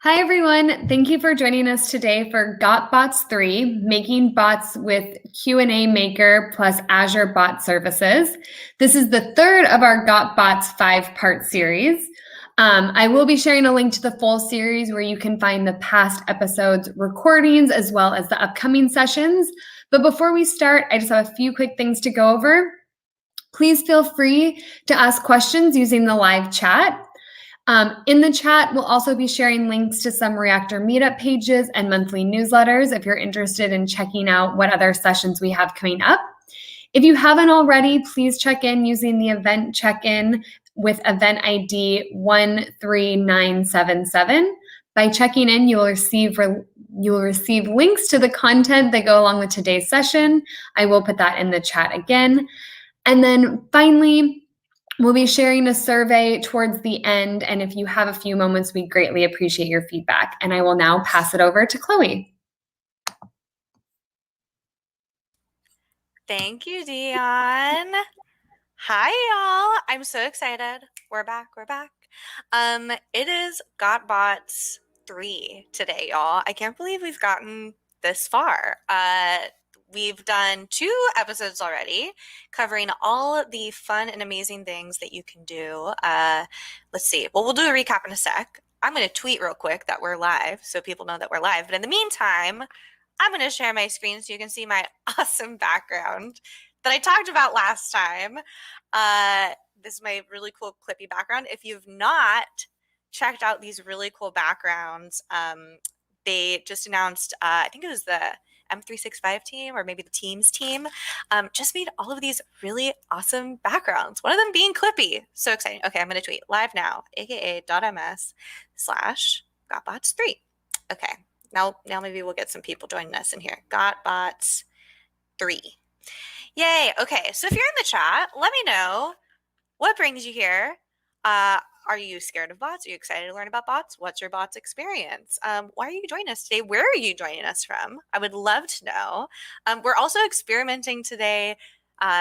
Hi, everyone. Thank you for joining us today for GotBots 3, Making Bots with QnA Maker plus Azure Bot Services. This is the third of our GotBots 5-part series. I will be sharing a link to the full series where you can find the past episodes recordings as well as the upcoming sessions. But before we start, I just have a few quick things to go over. Please feel free to ask questions using the live chat. In the chat, we'll also be sharing links to some Reactor meetup pages and monthly newsletters if you're interested in checking out what other sessions we have coming up. If you haven't already, please check in using the event check-in with event ID 13977. By checking in, you'll receive links to the content that go along with today's session. I will put that in the chat again. And then finally, we'll be sharing a survey towards the end, and if you have a few moments, we greatly appreciate your feedback. And I will now pass it over to Chloe. Thank you, Dion. Hi, y'all. I'm so excited. We're back. It is GotBots 3 today, y'all. I can't believe we've gotten this far. We've done 2 episodes already covering all the fun and amazing things that you can do. Let's see. Well, we'll do a recap in a sec. I'm going to tweet real quick that we're live so people know that we're live. But in the meantime, I'm going to share my screen so you can see my awesome background that I talked about last time. This is my really cool Clippy background. If you've not checked out these really cool backgrounds, they just announced, I think it was the M365 team or maybe the Teams team, just made all of these really awesome backgrounds. One of them being Clippy. So exciting. Okay, I'm going to tweet live now, aka.ms/GotBots3. Okay, now maybe we'll get some people joining us in here. GotBots 3. Yay. Okay, so if you're in the chat, let me know what brings you here. Are you scared of bots? Are you excited to learn about bots? What's your bots experience? Why are you joining us today? Where are you joining us from? I would love to know. We're also experimenting today,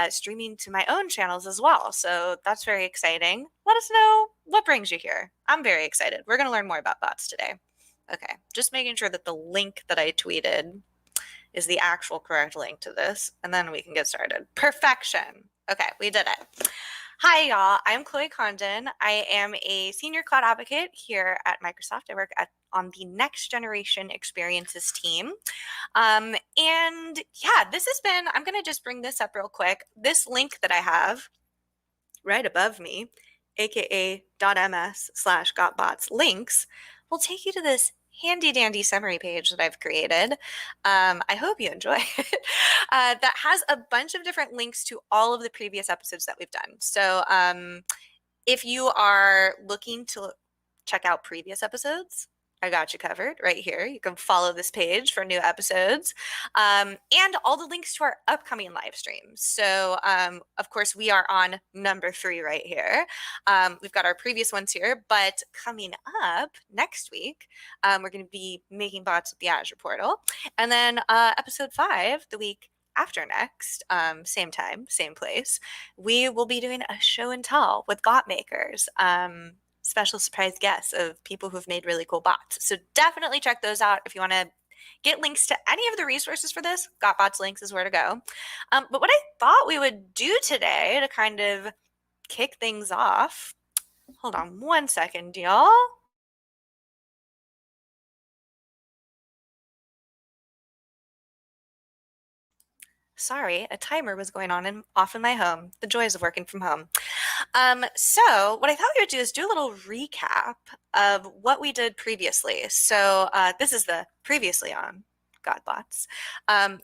streaming to my own channels as well. So that's very exciting. Let us know what brings you here. I'm very excited. We're going to learn more about bots today. Okay, just making sure that the link that I tweeted is the actual correct link to this, and then we can get started. Perfection. Okay, we did it. Hi, y'all. I'm Chloe Condon. I am a senior cloud advocate here at Microsoft. I work on the Next Generation Experiences team. And yeah, this has been, I'm going to just bring this up real quick. This link that I have right above me, aka.ms/GotBots links, will take you to this handy dandy summary page that I've created. I hope you enjoy it. That has a bunch of different links to all of the previous episodes that we've done. So if you are looking to check out previous episodes, I got you covered right here. You can follow this page for new episodes and all the links to our upcoming live streams. So, of course, we are on number 3 right here. We've got our previous ones here, but coming up next week, we're going to be making bots with the Azure portal. And then episode 5, the week after next, same time, same place, we will be doing a show and tell with bot makers. Special surprise guests of people who've made really cool bots. So definitely check those out if you want to get links to any of the resources for this. GotBots links is where to go. But what I thought we would do today to kind of kick things off, hold on one second, y'all. Sorry, a timer was going on and off in my home. The joys of working from home. So what I thought we would do is do a little recap of what we did previously. So this is the previously on GotBots.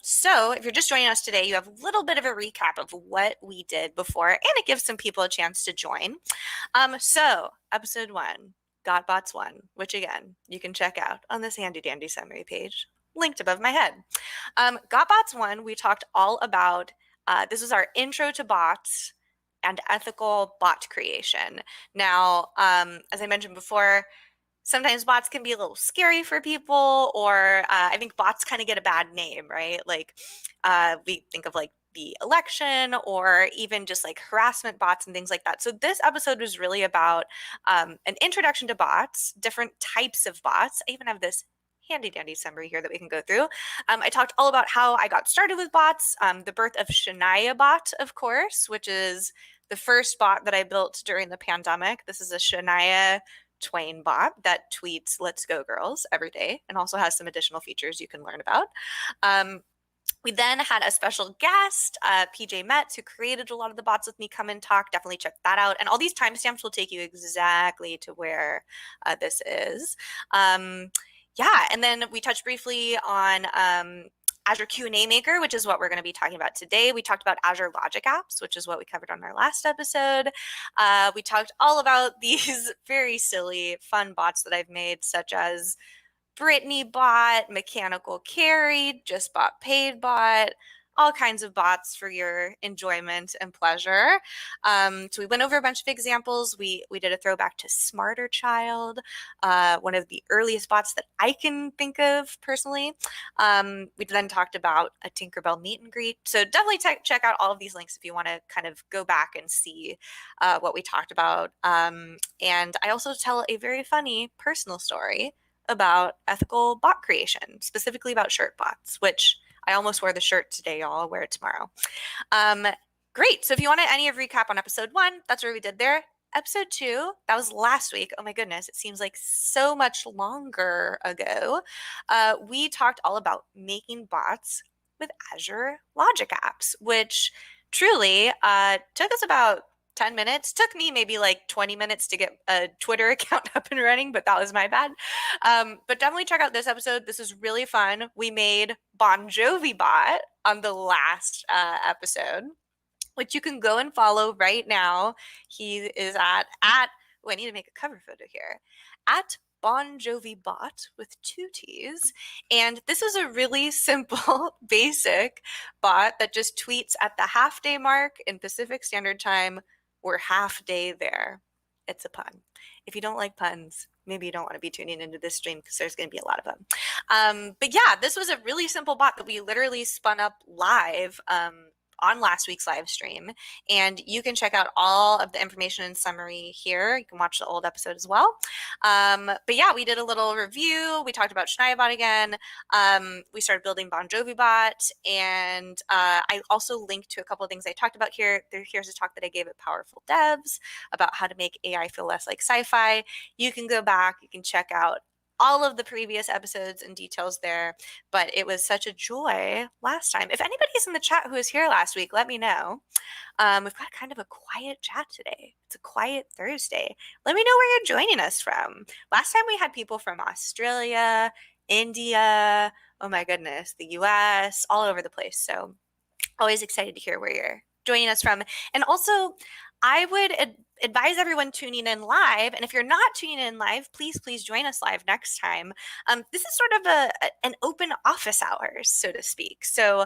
So if you're just joining us today, you have a little bit of a recap of what we did before, and it gives some people a chance to join. So episode 1, GotBots 1, which again, you can check out on this handy dandy summary page linked above my head. GotBots 1, we talked all about, this was our intro to bots and ethical bot creation. Now, as I mentioned before, sometimes bots can be a little scary for people, or I think bots kind of get a bad name, right? Like we think of like the election or even just like harassment bots and things like that. So this episode was really about an introduction to bots, different types of bots. I even have this handy dandy summary here that we can go through. I talked all about how I got started with bots, the birth of Shania bot, of course, which is the first bot that I built during the pandemic. This is a Shania Twain bot that tweets "Let's go girls" every day and also has some additional features you can learn about. We then had a special guest, PJ Metz, who created a lot of the bots with me, come and talk. Definitely check that out. And all these timestamps will take you exactly to where this is. Yeah, and then we touched briefly on Azure QnA Maker, which is what we're going to be talking about today. We talked about Azure Logic Apps, which is what we covered on our last episode. We talked all about these very silly, fun bots that I've made, such as Brittany bot, Mechanical Carry, Just Bot Paid bot, all kinds of bots for your enjoyment and pleasure. So we went over a bunch of examples. We did a throwback to Smarter Child, one of the earliest bots that I can think of personally. We then talked about a Tinkerbell meet and greet. So definitely check out all of these links if you want to kind of go back and see what we talked about. And I also tell a very funny personal story about ethical bot creation, specifically about shirt bots, which I almost wore the shirt today, y'all. I'll wear it tomorrow. Great. So if you want any of recap on episode 1, that's where we did there. Episode 2, that was last week. Oh my goodness, it seems like so much longer ago. We talked all about making bots with Azure Logic Apps, which truly took us about 10 minutes. Took me maybe like 20 minutes to get a Twitter account up and running, but that was my bad. But definitely check out this episode. This is really fun. We made Bon Jovi bot on the last episode, which you can go and follow right now. He is at oh, I need to make a cover photo here, at Bon Jovi bot with 2 T's. And this is a really simple, basic bot that just tweets at the half day mark in Pacific Standard Time. We're half day there. It's a pun. If you don't like puns, maybe you don't want to be tuning into this stream because there's going to be a lot of them. But yeah, this was a really simple bot that we literally spun up live on last week's live stream. And you can check out all of the information and summary here. You can watch the old episode as well. But yeah, we did a little review. We talked about Shania bot again. We started building Bon Jovi bot. And I also linked to a couple of things I talked about here. Here's a talk that I gave at Powerful Devs about how to make AI feel less like sci-fi. You can go back, you can check out all of the previous episodes and details there, but it was such a joy last time. If anybody's in the chat who was here last week, let me know. We've got kind of a quiet chat today. It's a quiet Thursday. Let me know where you're joining us from. Last time we had people from Australia, India, oh my goodness, the US, all over the place. So always excited to hear where you're joining us from. And also, I would advise everyone tuning in live. And if you're not tuning in live, please join us live next time. This is sort of an open office hours, so to speak. So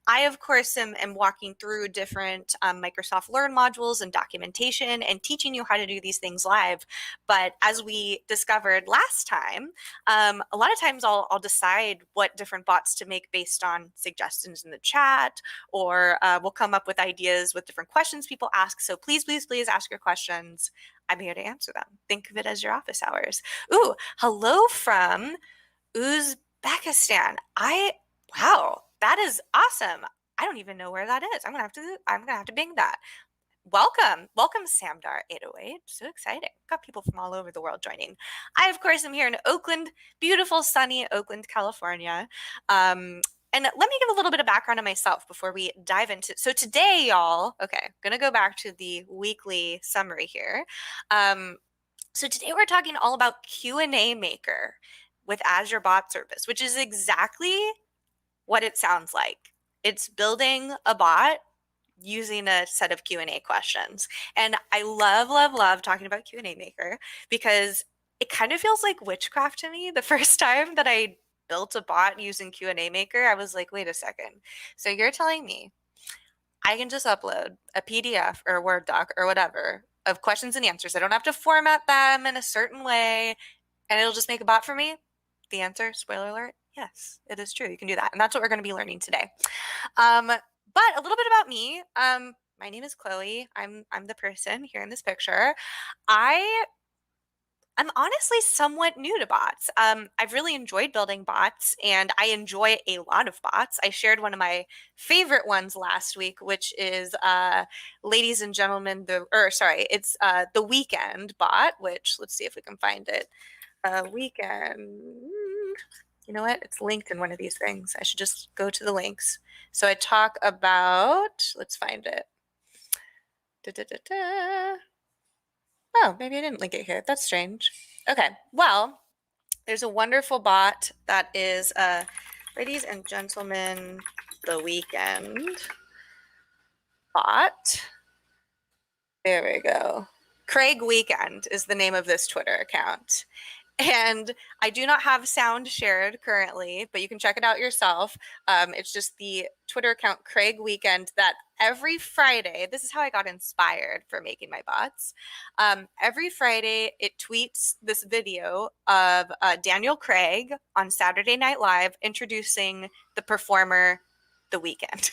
I, of course, am walking through different Microsoft Learn modules and documentation and teaching you how to do these things live. But as we discovered last time, a lot of times I'll decide what different bots to make based on suggestions in the chat, or we'll come up with ideas with different questions people ask. So please ask your questions. I'm here to answer them. Think of it as your office hours. Ooh, hello from Uzbekistan. Wow, that is awesome. I don't even know where that is. I'm gonna have to bing that. Welcome Samdar 808. So exciting. Got people from all over the world joining. I, of course, am here in Oakland, beautiful, sunny Oakland, California. And let me give a little bit of background on myself before we dive into. So today, y'all, okay, gonna go back to the weekly summary here. So today we're talking all about QnA Maker with Azure Bot Service, which is exactly what it sounds like. It's building a bot using a set of Q&A questions. And I love talking about QnA Maker because it kind of feels like witchcraft to me. The first time that I built a bot using QnA Maker, I was like, wait a second. So you're telling me I can just upload a PDF or a Word doc or whatever of questions and answers. I don't have to format them in a certain way, and it'll just make a bot for me? The answer, spoiler alert, yes, it is true. You can do that. And that's what we're going to be learning today. But a little bit about me. My name is Chloe. I'm the person here in this picture. I'm honestly somewhat new to bots. I've really enjoyed building bots, and I enjoy a lot of bots. I shared one of my favorite ones last week, which is ladies and gentlemen, it's the weekend bot, which let's see if we can find it. Weekend. You know what? It's linked in one of these things. I should just go to the links. So I talk about, let's find it. Da, da, da, da. Oh, maybe I didn't link it here. That's strange. Okay, well, there's a wonderful bot that is ladies and gentlemen, the weekend bot. There we go. Craig Weekend is the name of this Twitter account. And I do not have sound shared currently, but you can check it out yourself. It's just the Twitter account Craig Weekend that every Friday, this is how I got inspired for making my bots. Every Friday, it tweets this video of Daniel Craig on Saturday Night Live introducing the performer The Weekend.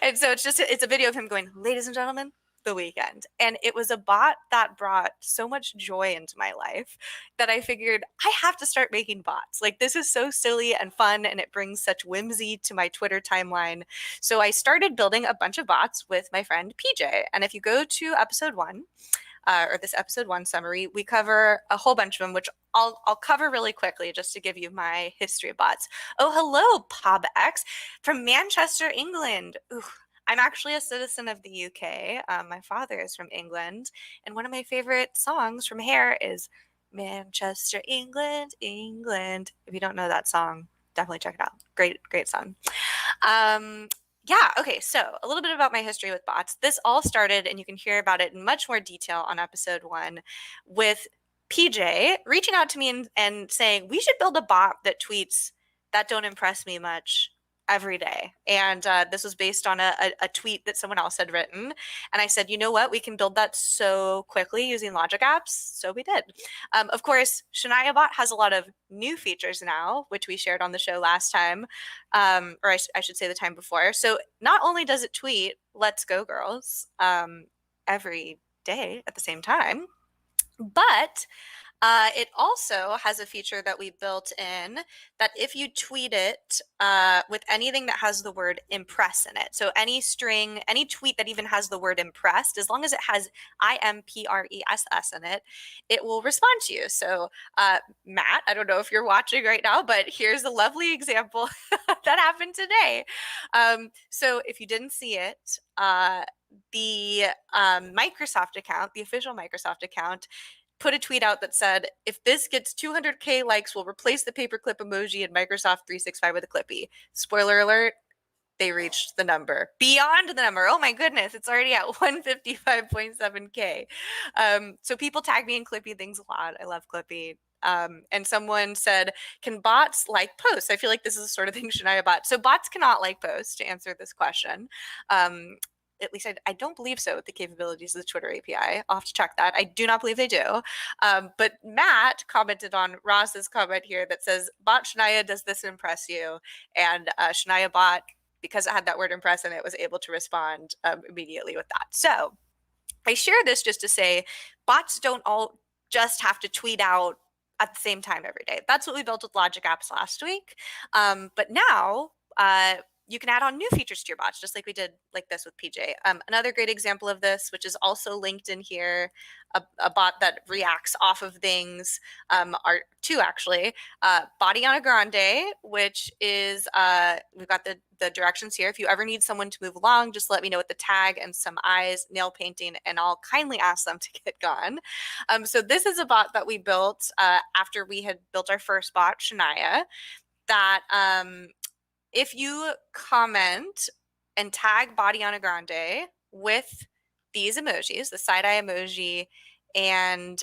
And so it's a video of him going, ladies and gentlemen, The Weekend. And it was a bot that brought so much joy into my life that I figured I have to start making bots. Like, this is so silly and fun, and it brings such whimsy to my Twitter timeline. So I started building a bunch of bots with my friend PJ. And if you go to episode 1, or this episode 1 summary, we cover a whole bunch of them, which I'll cover really quickly just to give you my history of bots. Oh, hello, PobX from Manchester, England. Ooh, I'm actually a citizen of the UK. My father is from England, and one of my favorite songs from Hair is Manchester, England, England. If you don't know that song, definitely check it out. Great song. Yeah, okay, so a little bit about my history with bots. This all started, and you can hear about it in much more detail on episode 1, with PJ reaching out to me and saying, we should build a bot that tweets that don't impress me much every day. And this was based on a tweet that someone else had written. And I said, you know what? We can build that so quickly using Logic Apps. So we did. Of course, Shania Bot has a lot of new features now, which we shared on the show last time, or I should say the time before. So not only does it tweet, let's go girls, every day at the same time, but it also has a feature that we built in that if you tweet it with anything that has the word impress in it, so any string, any tweet that even has the word impressed, as long as it has IMPRESS in it, it will respond to you. So Matt, I don't know if you're watching right now, but here's a lovely example that happened today. So if you didn't see it, the Microsoft account, the official Microsoft account, put a tweet out that said, if this gets 200K likes, we'll replace the paperclip emoji in Microsoft 365 with a Clippy. Spoiler alert, they reached the number. Beyond the number. Oh my goodness, it's already at 155.7K. So people tag me in Clippy things a lot. I love Clippy. And someone said, can bots like posts? I feel like this is the sort of thing Shania bot. So bots cannot like posts, to answer this question. At least I don't believe so with the capabilities of the Twitter API. I'll have to check that. I do not believe they do. But Matt commented on Ross's comment here that says, bot Shania, does this impress you? And Shania bot, because it had that word impress in it, was able to respond immediately with that. So I share this just to say bots don't all just have to tweet out at the same time every day. That's what we built with Logic Apps last week. But now, you can add on new features to your bots, just like we did like this with PJ. Another great example of this, which is also linked in here, a bot that reacts off of things, are two actually. Badiana Grande, which is, we've got the directions here. If you ever need someone to move along, just let me know with the tag and some eyes, nail painting, and I'll kindly ask them to get gone. So this is a bot that we built after we had built our first bot, Shania, that if you comment and tag Badiana Grande with these emojis, the side-eye emoji and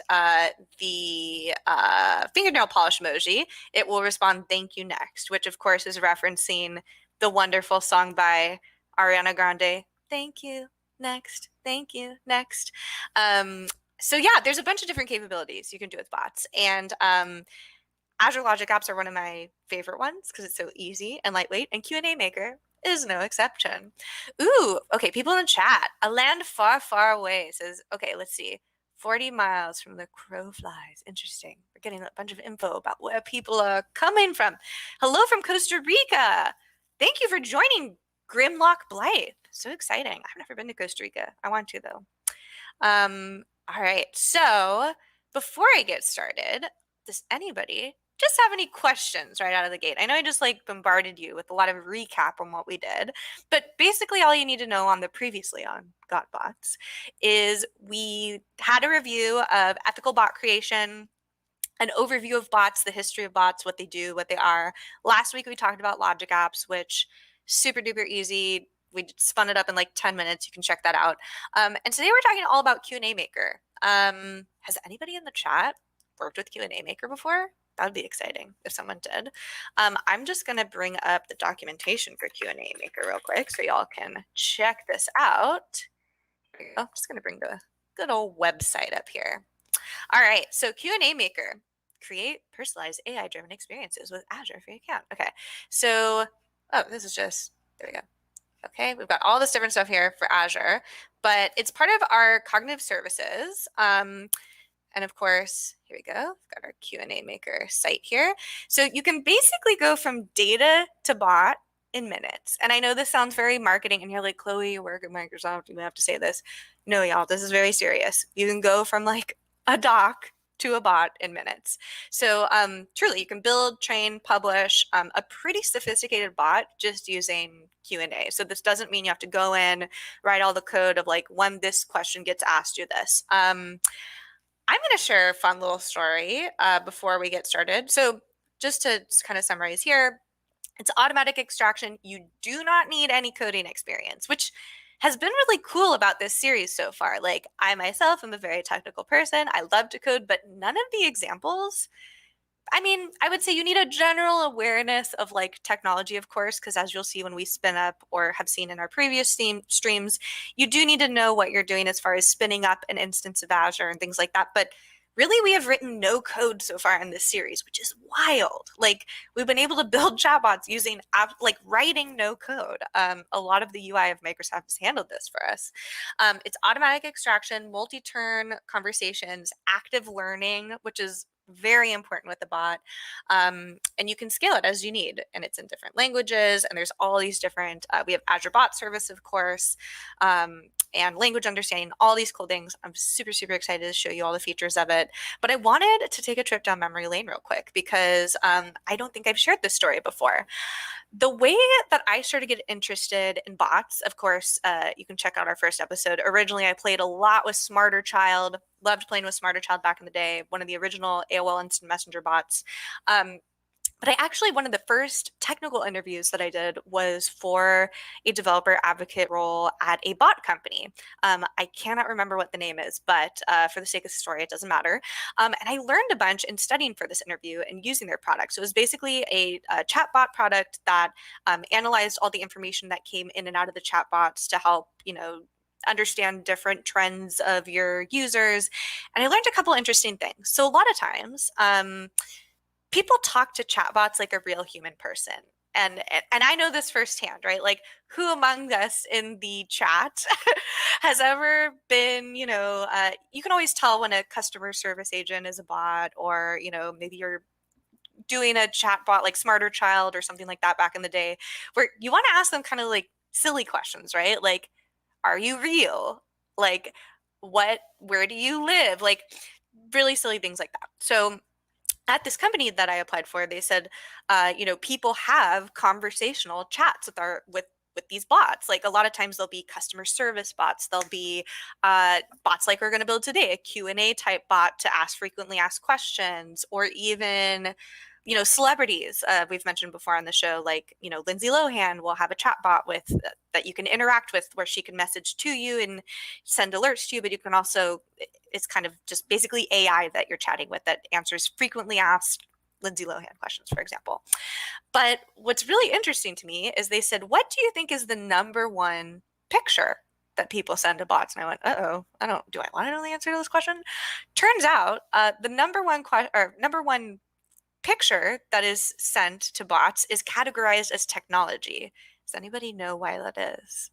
the fingernail polish emoji, it will respond, thank you, next, which of course is referencing the wonderful song by Ariana Grande, thank you, next, thank you, next. So yeah, there's a bunch of different capabilities you can do with bots. And Azure Logic Apps are one of my favorite ones because it's so easy and lightweight, and QnA Maker is no exception. Ooh, okay, people in the chat. A land far, far away says, okay, let's see. 40 miles from the crow flies. Interesting. We're getting a bunch of info about where people are coming from. Hello from Costa Rica. Thank you for joining Grimlock Blythe. So exciting. I've never been to Costa Rica. I want to, though. All right, so before I get started, does anybody just have any questions right out of the gate? I know I just like bombarded you with a lot of recap on what we did, but basically all you need to know on the previously on GotBots is we had a review of ethical bot creation, an overview of bots, the history of bots, what they do, what they are. Last week we talked about logic apps, which super duper easy. We spun it up in like 10 minutes. You can check that out. And today we're talking all about QnA Maker. Has anybody in the chat worked with QnA Maker before? That would be exciting if someone did. I'm just going to bring up the documentation for QnA Maker real quick so y'all can check this out. I'm just going to bring the good old website up here. All right, so QnA Maker, create personalized AI-driven experiences with Azure for your account. Okay, so, oh, this is just, there we go. Okay, we've got all this different stuff here for Azure, but it's part of our cognitive services. And of course, here we go. We've got our QnA Maker site here. So you can basically go from data to bot in minutes. And I know this sounds very marketing and you're like, Chloe, you work at Microsoft, you have to say this. No, y'all, this is very serious. You can go from like a doc to a bot in minutes. So truly, you can build, train, publish a pretty sophisticated bot just using QnA. So this doesn't mean you have to go in, write all the code of like when this question gets asked, do this. I'm going to share a fun little story before we get started. So just to kind of summarize here, it's automatic extraction. You do not need any coding experience, which has been really cool about this series so far. Like I myself am a very technical person. I love to code, but none of the examples, I mean, I would say you need a general awareness of like technology, of course, because as you'll see when we spin up or have seen in our previous streams, you do need to know what you're doing as far as spinning up an instance of Azure and things like that. But really, we have written no code so far in this series, which is wild. Like we've been able to build chatbots using like writing no code. A lot of the UI of Microsoft has handled this for us. It's automatic extraction, multi-turn conversations, active learning, which is very important with the bot, and you can scale it as you need, and it's in different languages, and there's all these different we have Azure Bot Service, of course, and language understanding, all these cool things. I'm super excited to show you all the features of it, but I wanted to take a trip down memory lane real quick because I don't think I've shared this story before. The way that I started to get interested in bots, of course, you can check out our first episode. Originally, I played a lot with Smarter Child, loved playing with Smarter Child back in the day, one of the original AOL Instant Messenger bots. But I actually, one of the first technical interviews that I did was for a developer advocate role at a bot company. I cannot remember what the name is, but for the sake of the story, it doesn't matter. And I learned a bunch in studying for this interview and using their product. So it was basically a chatbot product that analyzed all the information that came in and out of the chatbots to help, understand different trends of your users. And I learned a couple interesting things. So a lot of times, people talk to chatbots like a real human person. And I know this firsthand, right? Like who among us in the chat has ever been, you can always tell when a customer service agent is a bot, or, maybe you're doing a chatbot like Smarter Child or something like that back in the day, where you want to ask them kind of like silly questions, right? Like, are you real? Like, where do you live? Like really silly things like that. So at this company that I applied for, they said, people have conversational chats with these bots. Like a lot of times they'll be customer service bots. There'll be bots like we're going to build today, a Q&A type bot to ask frequently asked questions, or even celebrities we've mentioned before on the show, like, Lindsay Lohan will have a chat bot that you can interact with, where she can message to you and send alerts to you, but you can also, it's kind of just basically AI that you're chatting with that answers frequently asked Lindsay Lohan questions, for example. But what's really interesting to me is they said, what do you think is the number one picture that people send to bots? And I went, do I want to know the answer to this question? Turns out the number one picture that is sent to bots is categorized as technology. Does anybody know why that is?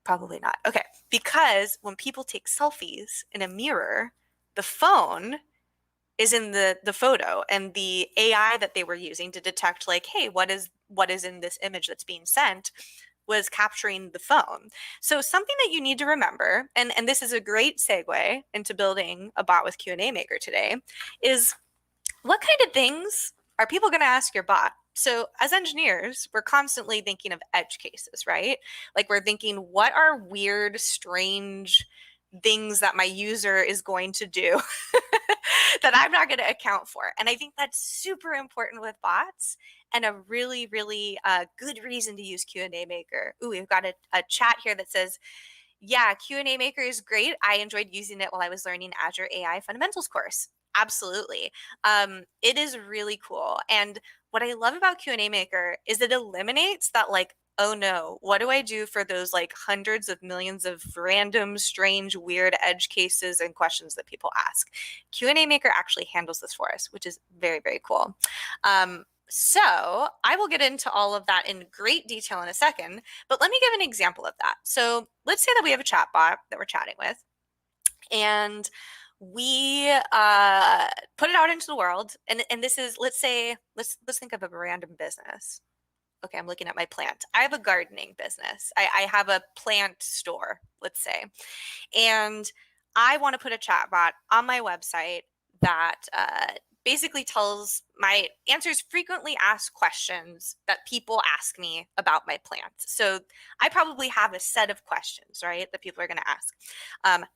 Probably not. Okay, because when people take selfies in a mirror, the phone is in the photo, and the AI that they were using to detect, like, hey, what is in this image that's being sent, was capturing the phone. So something that you need to remember, and this is a great segue into building a bot with QnA Maker today, is what kind of things are people going to ask your bot? So as engineers, we're constantly thinking of edge cases, right? Like we're thinking, what are weird, strange things that my user is going to do that I'm not going to account for? And I think that's super important with bots, and a really, really good reason to use QnA Maker. Ooh, we've got a chat here that says, yeah, QnA Maker is great. I enjoyed using it while I was learning Azure AI Fundamentals course. Absolutely. It is really cool. And what I love about QnA Maker is it eliminates that, like, oh no, what do I do for those like hundreds of millions of random, strange, weird edge cases and questions that people ask? QnA Maker actually handles this for us, which is very, very cool. So I will get into all of that in great detail in a second, but let me give an example of that. So let's say that we have a chat bot that we're chatting with, and we put it out into the world. And this is, let's think of a random business. Okay, I'm looking at my plant. I have a gardening business. I have a plant store, let's say, and I want to put a chatbot on my website that basically answers frequently asked questions that people ask me about my plants. So I probably have a set of questions, right, that people are going to ask.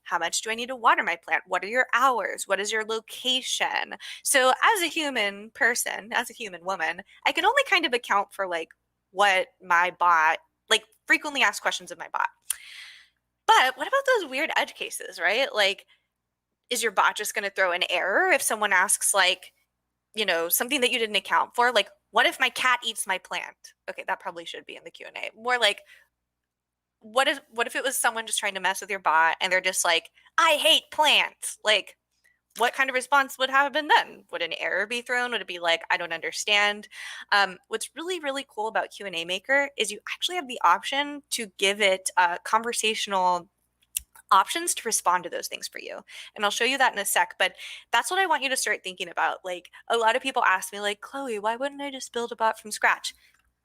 How much do I need to water my plant? What are your hours? What is your location? So as a human person, as a human woman, I can only kind of account for like what my bot, like frequently asked questions of my bot. But what about those weird edge cases, right? Like, is your bot just going to throw an error if someone asks, like, something that you didn't account for? Like, what if my cat eats my plant? Okay, that probably should be in the Q&A. More like, what if it was someone just trying to mess with your bot and they're just like, I hate plants? Like, what kind of response would have been then? Would an error be thrown? Would it be like, I don't understand? What's really, really cool about QnA Maker is you actually have the option to give it conversational options to respond to those things for you. And I'll show you that in a sec, but that's what I want you to start thinking about. Like, a lot of people ask me, like, Chloe, why wouldn't I just build a bot from scratch?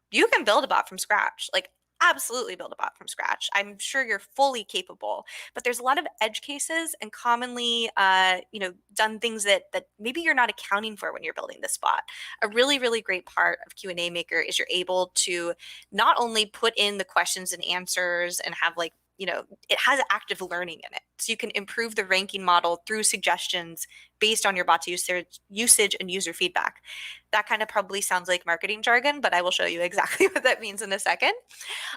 You can build a bot from scratch. Like, absolutely build a bot from scratch. I'm sure you're fully capable, but there's a lot of edge cases and commonly, done things that maybe you're not accounting for when you're building this bot. A really, really great part of QnA Maker is you're able to not only put in the questions and answers and have like, it has active learning in it. So you can improve the ranking model through suggestions based on your bot's usage and user feedback. That kind of probably sounds like marketing jargon, but I will show you exactly what that means in a second.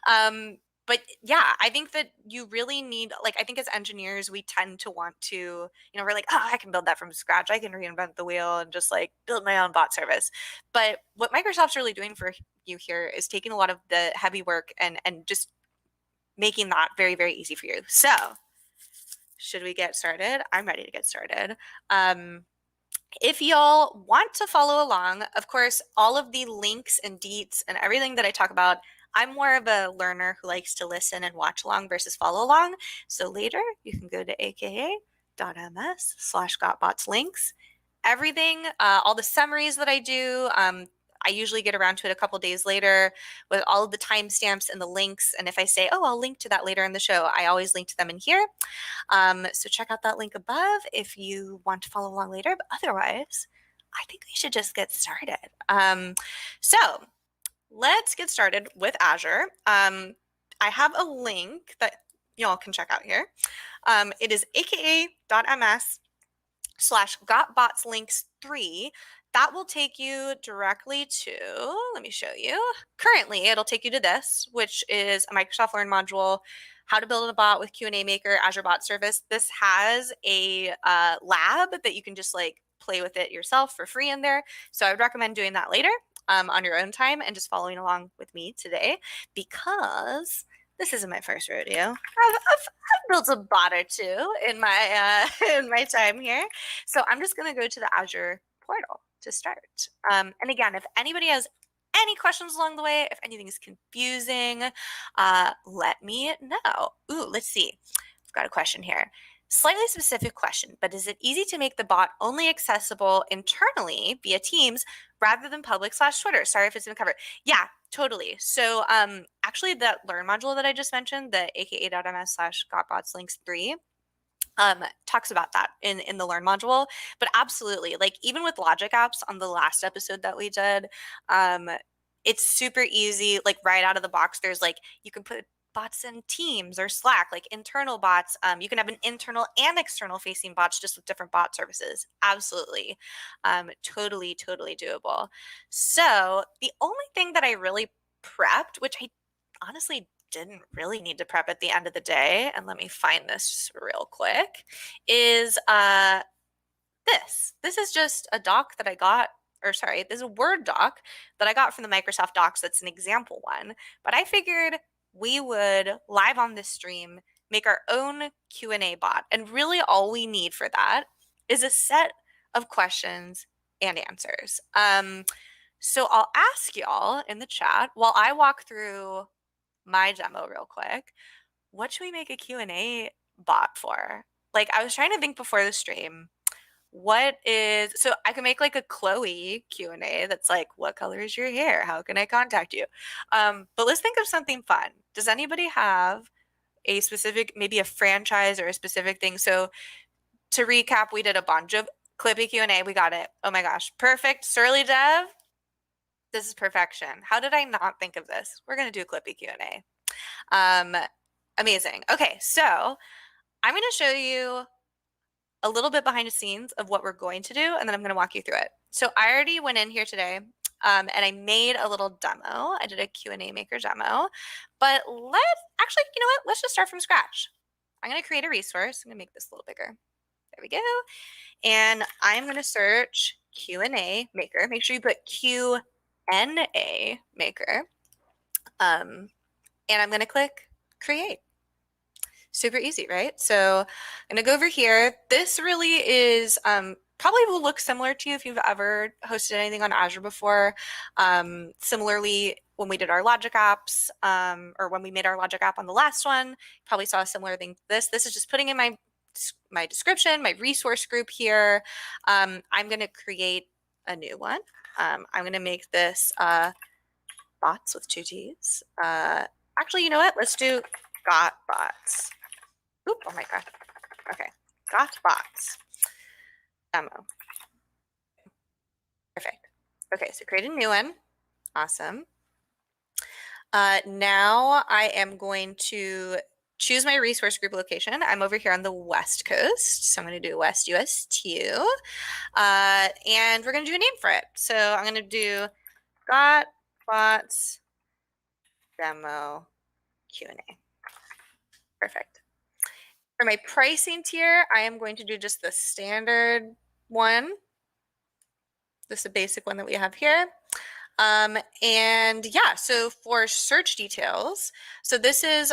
But yeah, I think that you really need, like, I think as engineers, we tend to want to, we're like, oh, I can build that from scratch. I can reinvent the wheel and just like build my own bot service. But what Microsoft's really doing for you here is taking a lot of the heavy work and just making that very, very easy for you. So should we get started? I'm ready to get started. If y'all want to follow along, of course, all of the links and deets and everything that I talk about, I'm more of a learner who likes to listen and watch along versus follow along. So later you can go to aka.ms/gotbotslinks. Everything, all the summaries that I do, I usually get around to it a couple days later with all of the timestamps and the links. And if I say, oh, I'll link to that later in the show, I always link to them in here. So check out that link above if you want to follow along later. But otherwise, I think we should just get started. So let's get started with Azure. I have a link that y'all can check out here. It is aka.ms/gotbotslinks3. That will take you directly to, let me show you. Currently, it'll take you to this, which is a Microsoft Learn module, how to build a bot with QnA Maker, Azure Bot Service. This has a lab that you can just like play with it yourself for free in there. So I would recommend doing that later on your own time and just following along with me today, because this isn't my first rodeo. I've built a bot or two in my in my time here. So I'm just going to go to the Azure portal to start. And again, if anybody has any questions along the way, if anything is confusing, let me know. Ooh, let's see. I've got a question here. Slightly specific question, but is it easy to make the bot only accessible internally via Teams rather than public/Twitter? Sorry if it's been covered. Yeah, totally. So actually that Learn module that I just mentioned, the aka.ms/gotbotslinks3, talks about that in the Learn module. But absolutely, like even with Logic Apps on the last episode that we did, it's super easy, like right out of the box. There's like, you can put bots in Teams or Slack, like internal bots. You can have an internal and external facing bots just with different bot services. Absolutely. Totally doable. So the only thing that I really prepped, which I honestly didn't really need to prep at the end of the day, and let me find this real quick, is this. This is just a doc that I got, or sorry, this is a Word doc that I got from the Microsoft Docs. That's an example one, but I figured we would live on this stream make our own Q&A bot, and really all we need for that is a set of questions and answers. So I'll ask y'all in the chat while I walk through my demo real quick. What should we make a Q&A bot for? Like, I was trying to think before the stream. So I can make like a Chloe Q&A that's like, what color is your hair? How can I contact you? But let's think of something fun. Does anybody have a specific, maybe a franchise or a specific thing? So to recap, we did a bunch of Clippy Q&A. We got it. Oh my gosh. Perfect. Surly Dev. This is perfection. How did I not think of this? We're going to do a Clippy Q&A. Amazing. Okay, so I'm going to show you a little bit behind the scenes of what we're going to do, and then I'm going to walk you through it. So I already went in here today, and I made a little demo. I did a Q&A maker demo, but actually, you know what? Let's just start from scratch. I'm going to create a resource. I'm going to make this a little bigger. There we go. And I'm going to search Q&A maker. Make sure you put QnA maker. And I'm going to click create. Super easy, right? So I'm going to go over here. This really is probably will look similar to you if you've ever hosted anything on Azure before. Similarly, when we did our Logic apps, or when we made our Logic app on the last one, probably saw a similar thing to this. This is just putting in my description, my resource group here. I'm going to create a new one. I'm going to make this bots with 2 T's. Actually, you know what? Let's do got bots. Oop, oh my god. Okay, got bots. Demo. Perfect. Okay, so create a new one. Awesome. Now I am going to choose my resource group location. I'm over here on the West Coast, so I'm going to do West US 2. And we're going to do a name for it. So I'm going to do got bots demo Q&A. Perfect. For my pricing tier, I am going to do just the standard one. This is a basic one that we have here. And yeah, so for search details, so this is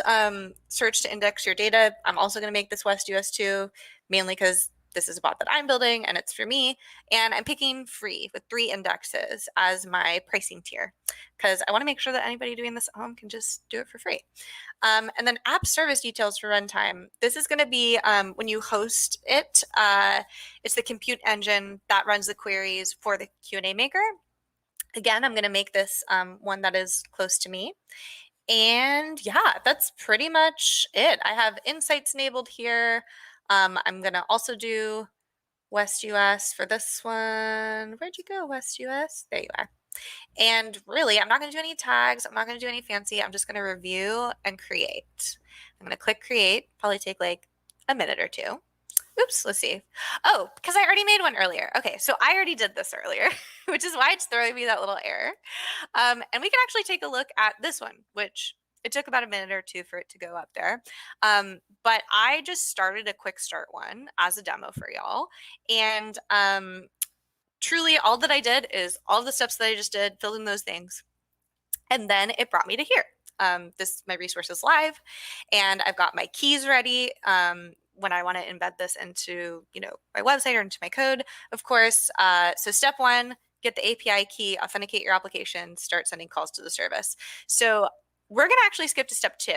search to index your data. I'm also going to make this West US 2, mainly because this is a bot that I'm building and it's for me. And I'm picking free with 3 indexes as my pricing tier, because I want to make sure that anybody doing this at home can just do it for free. And then app service details for runtime. This is going to be when you host it, it's the compute engine that runs the queries for the Q&A maker. Again, I'm going to make this one that is close to me. And yeah, that's pretty much it. I have insights enabled here. I'm going to also do West US for this one. Where'd you go, West US? There you are. And really, I'm not going to do any tags. I'm not going to do any fancy. I'm just going to review and create. I'm going to click create, probably take like a minute or 2. Oops, let's see. Oh, because I already made one earlier. Okay, so I already did this earlier, which is why it's throwing me that little error. And we can actually take a look at this one, which it took about a minute or 2 for it to go up there. But I just started a quick start one as a demo for y'all. And truly all that I did is all the steps that I just did, filled in those things. And then it brought me to here. My resource is live, and I've got my keys ready. When I want to embed this into, my website or into my code, of course. So step 1, get the API key, authenticate your application, start sending calls to the service. So we're going to actually skip to step 2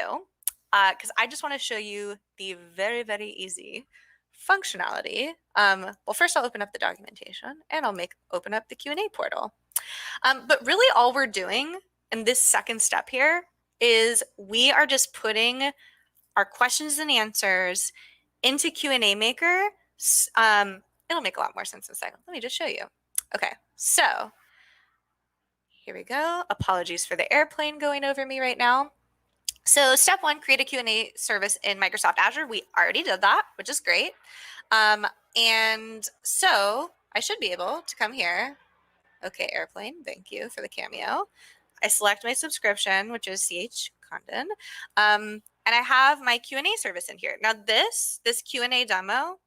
because I just want to show you the very, very easy functionality. Well, first I'll open up the documentation and I'll open up the Q&A portal. But really all we're doing in this second step here is we are just putting our questions and answers into Q&A Maker. It'll make a lot more sense in a second. Let me just show you. Okay, so here we go. Apologies for the airplane going over me right now. So step 1, create a Q&A service in Microsoft Azure. We already did that, which is great. And so I should be able to come here. Okay, airplane, thank you for the cameo. I select my subscription, which is CH Condon. And I have my Q&A service in here. Now this Q&A demo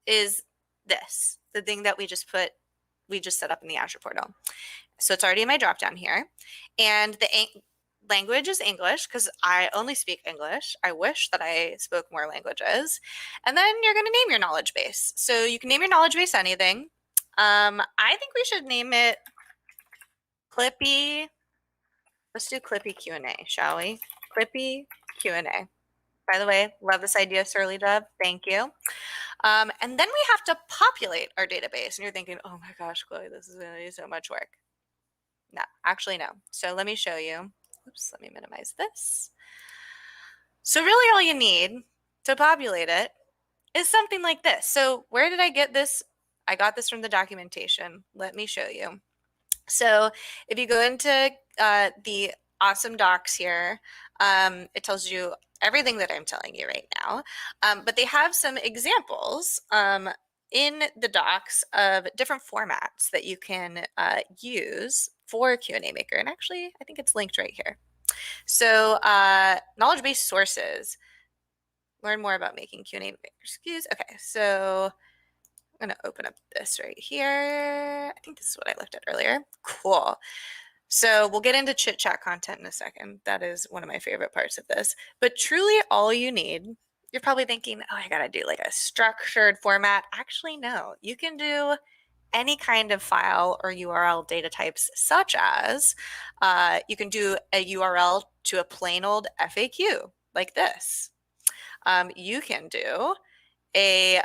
is the thing that we just set up in the Azure portal. So it's already in my dropdown here. And the language is English because I only speak English. I wish that I spoke more languages. And then you're going to name your knowledge base. So you can name your knowledge base anything. I think we should name it Clippy. Let's do Clippy Q&A, shall we? Clippy Q&A. By the way, love this idea, Surly Dove. Thank you. And then we have to populate our database. And you're thinking, oh my gosh, Chloe, this is going to do so much work. No, actually, no. So let me show you. Oops, let me minimize this. So really all you need to populate it is something like this. So where did I get this? I got this from the documentation. Let me show you. So if you go into the awesome docs here, it tells you everything that I'm telling you right now. But they have some examples in the docs of different formats that you can use for QnA Maker. And actually, I think it's linked right here. So knowledge base sources. Learn more about making QnA Makers. Okay, so I'm going to open up this right here. I think this is what I looked at earlier. Cool. So we'll get into chit chat content in a second. That is one of my favorite parts of this. But truly all you need, you're probably thinking, oh, I got to do like a structured format. Actually, no. You can do any kind of file or URL data types, such as you can do a URL to a plain old FAQ like this. You can do a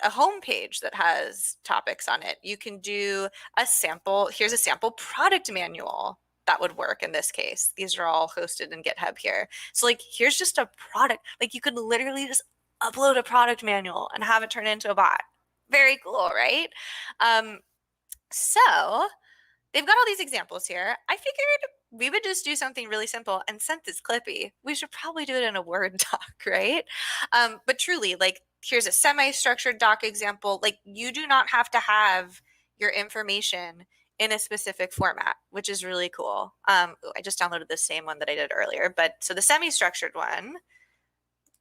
home page that has topics on it. You can do a sample. Here's a sample product manual that would work in this case. These are all hosted in GitHub here. So like, here's just a product. Like you could literally just upload a product manual and have it turn into a bot. Very cool, right? So they've got all these examples here. I figured we would just do something really simple, and since it's Clippy, we should probably do it in a Word doc, right? But truly, like, here's a semi-structured doc example. Like, you do not have to have your information in a specific format, which is really cool. I just downloaded the same one that I did earlier. But so the semi-structured one,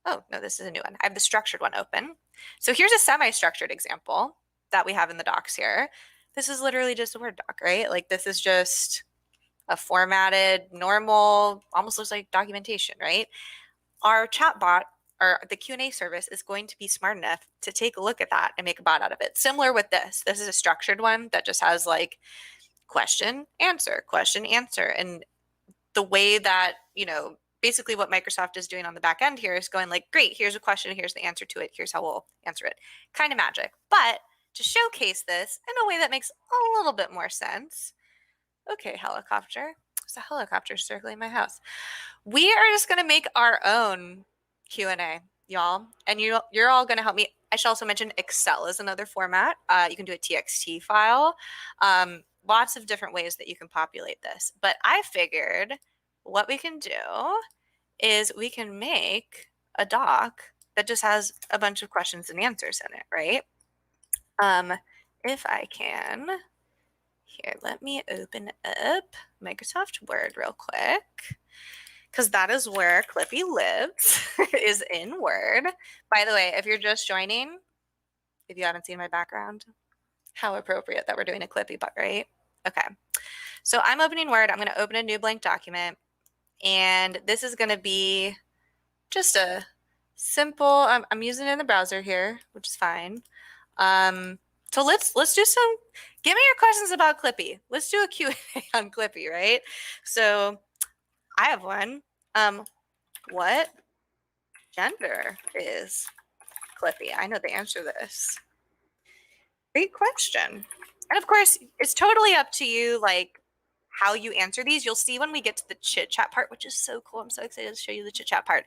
oh, no, this is a new one. I have the structured one open. So here's a semi-structured example that we have in the docs here. This is literally just a Word doc, right? Like this is just a formatted, normal, almost looks like documentation, right? Our chatbot or the Q&A service is going to be smart enough to take a look at that and make a bot out of it. Similar with this. This is a structured one that just has like question, answer, question, answer. And the way that, basically what Microsoft is doing on the back end here is going like, great, here's a question, here's the answer to it, here's how we'll answer it. Kind of magic. But to showcase this in a way that makes a little bit more sense. Okay, helicopter. There's a helicopter circling my house. We are just going to make our own Q&A, y'all. And you're all going to help me. I should also mention Excel is another format. You can do a TXT file. Lots of different ways that you can populate this. But I figured what we can do is we can make a doc that just has a bunch of questions and answers in it, right? If I can, here, let me open up Microsoft Word real quick, because that is where Clippy lives, is in Word. By the way, if you're just joining, if you haven't seen my background, how appropriate that we're doing a Clippy, but right? Okay, so I'm opening Word. I'm going to open a new blank document, and this is going to be just a simple, I'm using it in the browser here, which is fine. So So let's do some, give me your questions about Clippy. Let's do a Q&A on Clippy, right? So I have one. What gender is Clippy? I know the answer to this. Great question. And of course, it's totally up to you, like how you answer these. You'll see when we get to the chit chat part, which is so cool. I'm so excited to show you the chit chat part,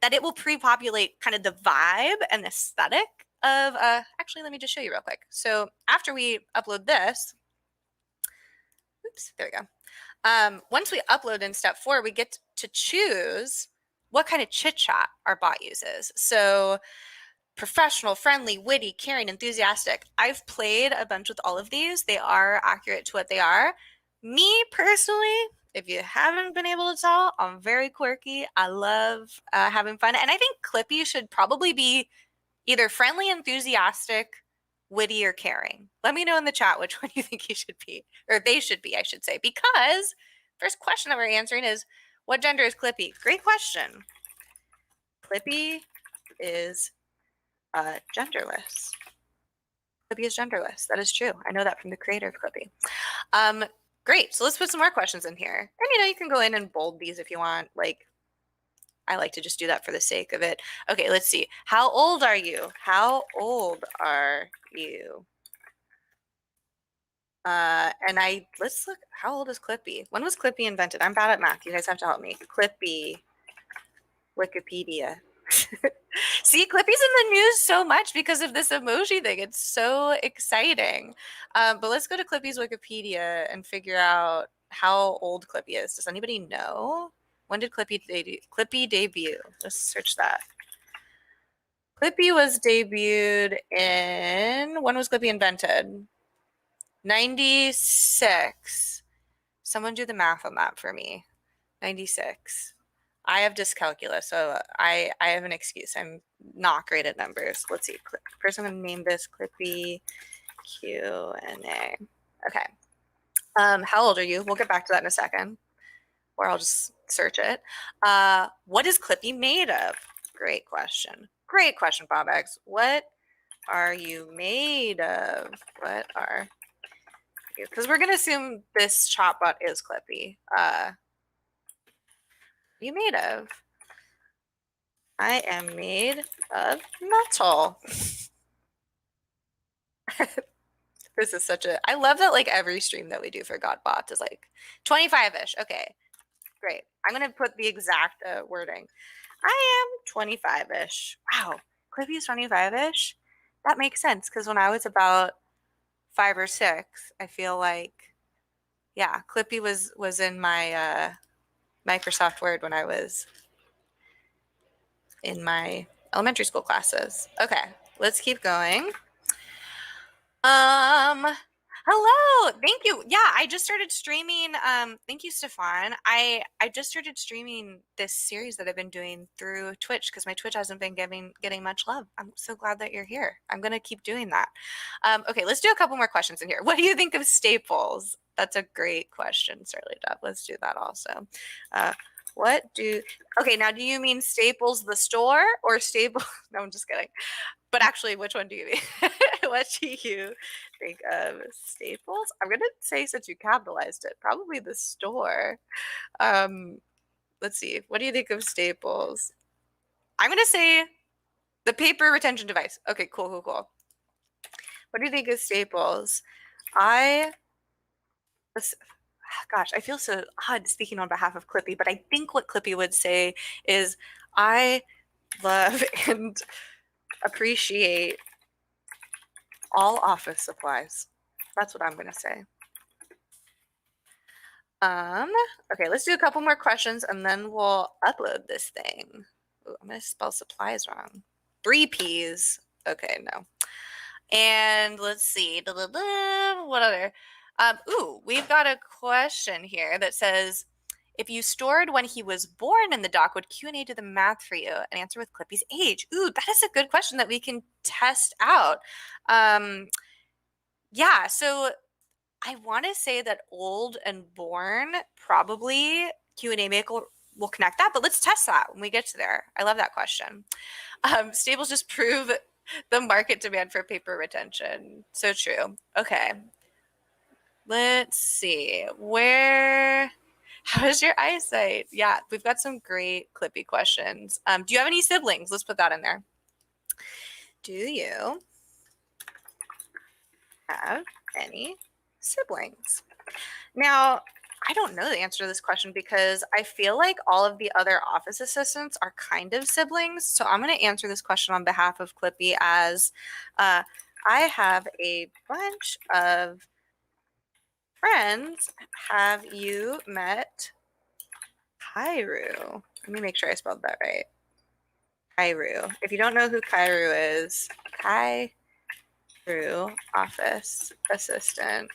that it will pre-populate kind of the vibe and aesthetic of, actually, let me just show you real quick. So after we upload this, oops, there we go. Once we upload in step 4, we get to choose what kind of chit chat our bot uses. So professional, friendly, witty, caring, enthusiastic. I've played a bunch with all of these. They are accurate to what they are. Me personally, if you haven't been able to tell, I'm very quirky. I love having fun. And I think Clippy should probably be either friendly, enthusiastic, witty, or caring. Let me know in the chat which one you think he should be, or they should be, I should say, because first question that we're answering is, what gender is Clippy? Great question. Clippy is genderless. Clippy is genderless. That is true. I know that from the creator of Clippy. Great. So let's put some more questions in here. And you can go in and bold these if you want. Like, I like to just do that for the sake of it. Okay, let's see. How old are you? How old are you? Let's look. How old is Clippy? When was Clippy invented? I'm bad at math. You guys have to help me. Clippy, Wikipedia. See, Clippy's in the news so much because of this emoji thing. It's so exciting. But let's go to Clippy's Wikipedia and figure out how old Clippy is. Does anybody know? When did Clippy debut? Let's search that. Clippy was debuted in, when was Clippy invented? 96. Someone do the math on that for me. 96. I have dyscalculia, so I have an excuse. I'm not great at numbers. Let's see. First, I'm going to name this Clippy QnA. Okay. How old are you? We'll get back to that in a second, or I'll just search it. What is Clippy made of? Great question. Great question, Bob X. What are you made of? What are you? Because we're going to assume this chatbot is Clippy. You made of? I am made of metal. This is such a, I love that like every stream that we do for Godbots is like 25-ish. Okay, great. I'm going to put the exact wording. I am 25-ish. Wow, Clippy is 25-ish? That makes sense because when I was about 5 or 6, I feel like, yeah, Clippy was in my Microsoft Word when I was in my elementary school classes. Okay, let's keep going. Hello, thank you. Yeah, I just started streaming. Thank you, Stefan. I just started streaming this series that I've been doing through Twitch because my Twitch hasn't been getting much love. I'm so glad that you're here. I'm gonna keep doing that. Okay, let's do a couple more questions in here. What do you think of staples? That's a great question, Starly Dove. Let's do that also. Okay, now do you mean Staples the store or Staples? No, I'm just kidding. But actually, which one do you mean? What do you think of Staples? I'm going to say, since you capitalized it, probably the store. Let's see. What do you think of Staples? I'm going to say the paper retention device. Okay, cool. What do you think of Staples? Gosh, I feel so odd speaking on behalf of Clippy, but I think what Clippy would say is, I love and appreciate all office supplies. That's what I'm going to say. Okay, let's do a couple more questions and then we'll upload this thing. Ooh, I'm going to spell supplies wrong. 3 P's. Okay, no. And let's see. What other? We've got a question here that says, if you stored when he was born in the doc, would QnA do the math for you and answer with Clippy's age? Ooh, that is a good question that we can test out. Yeah, so I want to say that old and born, probably QnA Maker will connect that, but let's test that when we get to there. I love that question. Staples just prove The market demand for paper retention. So true. Okay. Let's see. How's your eyesight? Yeah, we've got some great Clippy questions. Do you have any siblings? Let's put that in there. Do you have any siblings? Now, I don't know the answer to this question because I feel like all of the other office assistants are kind of siblings. So I'm going to answer this question on behalf of Clippy as I have a bunch of friends. Have you met Kairu? Let me make sure I spelled that right. Kairu. If you don't know who Kairu is, Kairu office assistant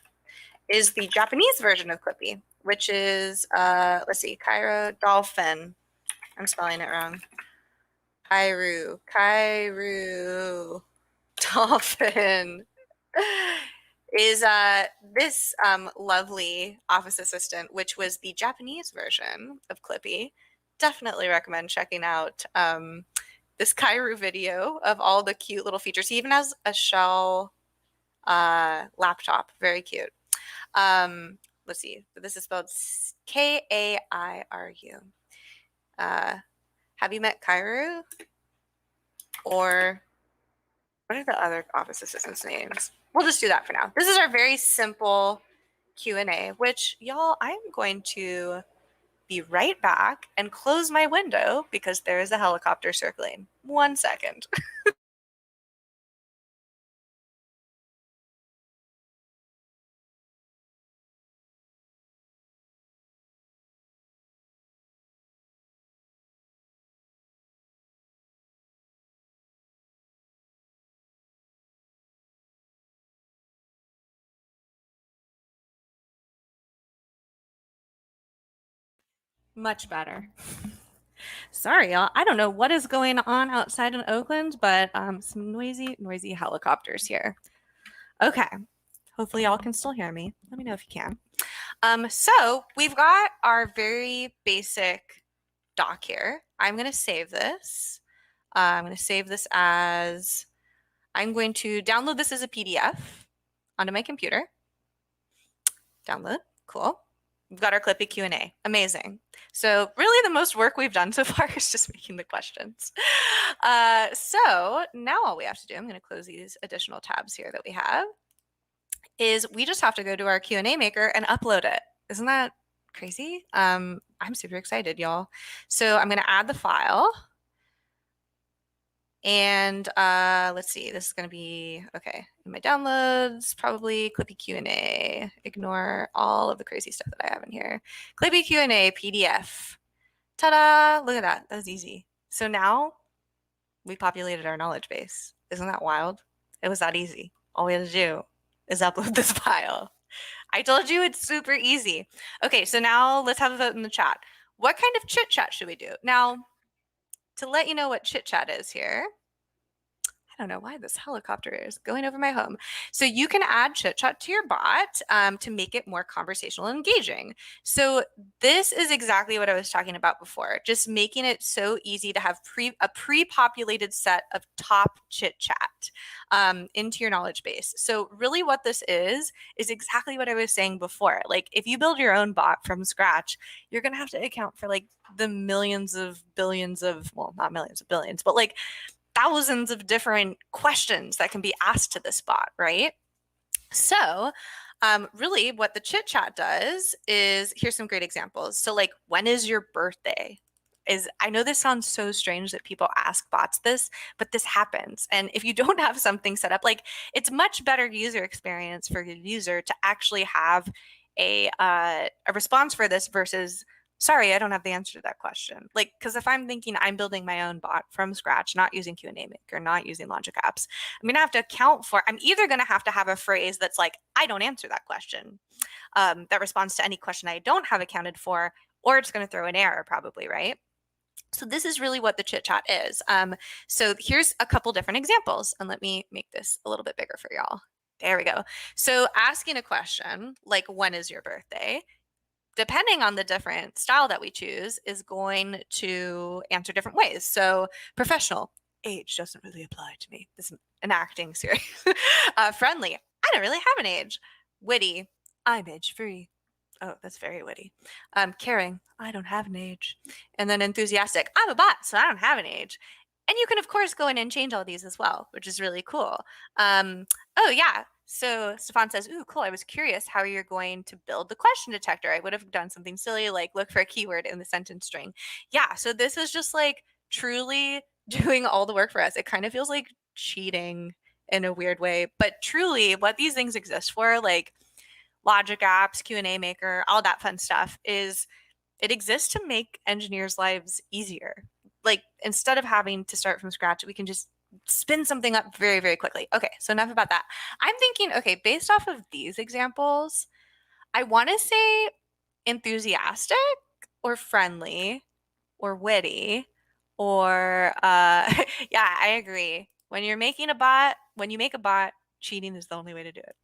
is the Japanese version of Clippy, which is, let's see, Cairo dolphin. I'm spelling it wrong. Kairu dolphin is this lovely office assistant, which was the Japanese version of Clippy. Definitely recommend checking out this Kairu video of all the cute little features. He even has a shell laptop. Very cute. Let's see. This is spelled Kairu. Have you met Kairu? Or what are the other office assistants' names? We'll just do that for now. This is our very simple Q&A, which y'all, I'm going to be right back and close my window because there is a helicopter circling. 1 second. Much better. Sorry, y'all. I don't know what is going on outside in Oakland, but some noisy helicopters here. Okay. Hopefully y'all can still hear me. Let me know if you can. So we've got our very basic doc here. I'm going to save this. I'm going to save this as, I'm going to download this as a PDF onto my computer. Download. Cool. We've got our Clippy Q&A. Amazing. So really the most work we've done so far is just making the questions. So now all we have to do, I'm going to close these additional tabs here that we have, is we just have to go to our Q&A maker and upload it. Isn't that crazy? I'm super excited, y'all. So I'm going to add the file. And let's see, this is going to be, okay, in my downloads, probably Clippy Q&A. Ignore all of the crazy stuff that I have in here. Clippy Q&A PDF. Ta-da! Look at that. That was easy. So now we populated our knowledge base. Isn't that wild? It was that easy. All we had to do is upload this file. I told you it's super easy. Okay, so now let's have a vote in the chat. What kind of chit chat should we do? Now, to let you know what chit chat is here, I don't know why this helicopter is going over my home. So you can add chit chat to your bot to make it more conversational and engaging. So this is exactly what I was talking about before, just making it so easy to have a pre-populated set of top chit chat into your knowledge base. So really what this is exactly what I was saying before. Like if you build your own bot from scratch, you're going to have to account for like the millions of billions of, well, not millions of billions, but like thousands of different questions that can be asked to this bot, right? So really what the chit chat does is, here's some great examples. So like, when is your birthday? I know this sounds so strange that people ask bots this, but this happens. And if you don't have something set up, like it's much better user experience for your user to actually have a response for this versus, sorry, I don't have the answer to that question. Like, because if I'm thinking I'm building my own bot from scratch, not using QnA Maker, not using Logic Apps, I'm going to have to account for, I'm either going to have a phrase that's like, I don't answer that question, that responds to any question I don't have accounted for, or it's going to throw an error probably, right? So this is really what the chit chat is. So here's a couple different examples, and let me make this a little bit bigger for y'all. There we go. So asking a question like, when is your birthday? Depending on the different style that we choose, is going to answer different ways. So professional, age doesn't really apply to me. This is an acting series. Friendly, I don't really have an age. Witty, I'm age free. Oh, that's very witty. Caring, I don't have an age. And then enthusiastic, I'm a bot, so I don't have an age. And you can, of course, go in and change all these as well, which is really cool. Oh, yeah. So Stefan says, ooh, cool. I was curious how you're going to build the question detector. I would have done something silly like look for a keyword in the sentence string. Yeah, so this is just like truly doing all the work for us. It kind of feels like cheating in a weird way, but truly what these things exist for, like logic apps, QnA maker, all that fun stuff, is it exists to make engineers' lives easier. Like instead of having to start from scratch, we can just spin something up very, very quickly. Okay, so enough about that. I'm thinking, okay, based off of these examples, I want to say enthusiastic or friendly or witty or yeah, I agree. When you make a bot, cheating is the only way to do it.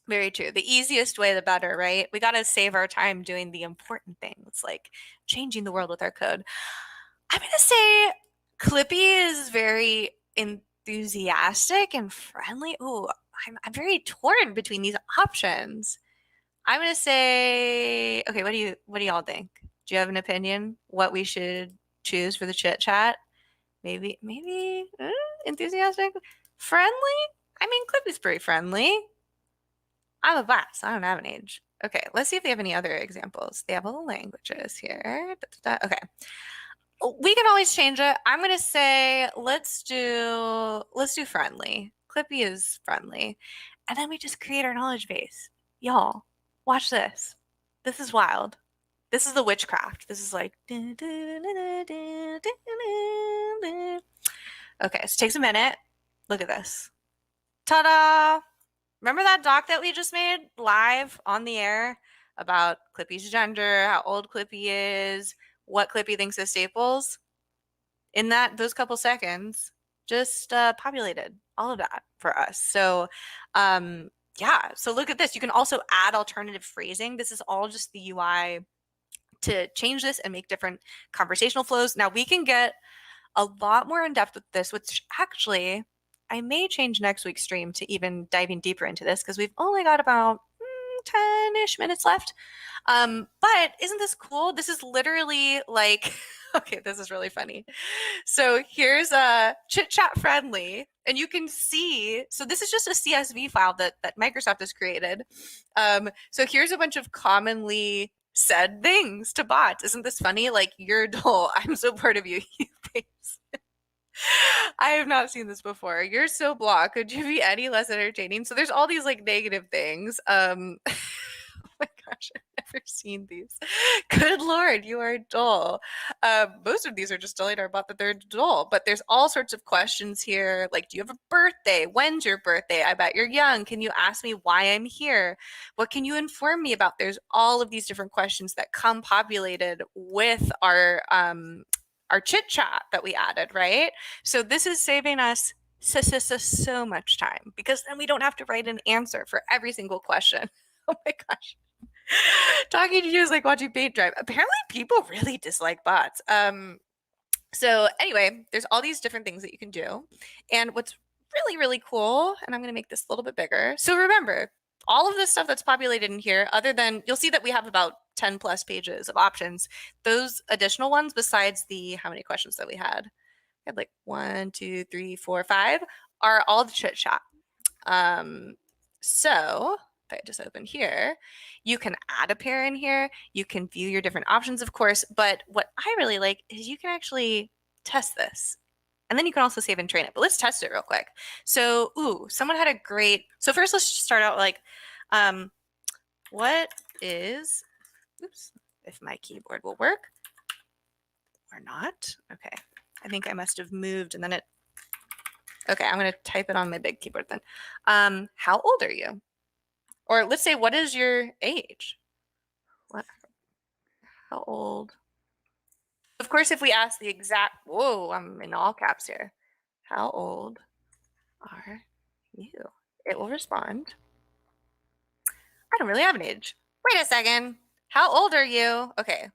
Very true. The easiest way, the better, right? We got to save our time doing the important things like changing the world with our code. I'm going to say Clippy is very enthusiastic and friendly. Ooh, I'm very torn between these options. I'm going to say, okay, what do y'all think? Do you have an opinion what we should choose for the chit chat? Maybe enthusiastic, friendly? I mean, Clippy's pretty friendly. I'm a boss. I don't have an age. Okay, let's see if they have any other examples. They have all the languages here. Okay. We can always change it. I'm gonna say let's do friendly. Clippy is friendly. And then we just create our knowledge base. Y'all, watch this. This is wild. This is the witchcraft. This is like okay, so it takes a minute. Look at this. Ta-da! Remember that doc that we just made live on the air about Clippy's gender, how old Clippy is, what Clippy thinks is staples? In those couple seconds, just populated all of that for us. So yeah, so look at this. You can also add alternative phrasing. This is all just the UI to change this and make different conversational flows. Now we can get a lot more in depth with this, which actually I may change next week's stream to even diving deeper into this because we've only got about 10-ish minutes left. But isn't this cool? This is literally like, okay, this is really funny. So here's a chit chat friendly, and you can see, so this is just a CSV file that Microsoft has created. So here's a bunch of commonly said things to bots. Isn't this funny? Like, you're dull. I'm so proud of you. I have not seen this before. You're so blah. Could you be any less entertaining? So there's all these like negative things. Oh my gosh, I've never seen these. Good Lord, you are dull. Most of these are just telling our bot that they're dull, but there's all sorts of questions here. Like, do you have a birthday? When's your birthday? I bet you're young. Can you ask me why I'm here? What can you inform me about? There's all of these different questions that come populated with our chit chat that we added, right? So this is saving us so much time because then we don't have to write an answer for every single question. Oh my gosh. Talking to you is like watching paint dry. Apparently people really dislike bots. So anyway, there's all these different things that you can do. And what's really, really cool, and I'm going to make this a little bit bigger. So remember, all of this stuff that's populated in here, other than, you'll see that we have about 10 plus pages of options. Those additional ones, besides the, how many questions that we had like 1, 2, 3, 4, 5, are all the chit chat. So if I just open here, you can add a pair in here. You can view your different options, of course. But what I really like is you can actually test this. And then you can also save and train it. But let's test it real quick. So, someone had a great, so first let's just start out like, what is, if my keyboard will work or not. Okay, I think I must have moved and then it, okay, I'm going to type it on my big keyboard then. How old are you? Or let's say, what is your age? What? How old? Of course, if we ask the exact, whoa, I'm in all caps here. How old are you? It will respond. I don't really have an age. Wait a second. How old are you? Okay.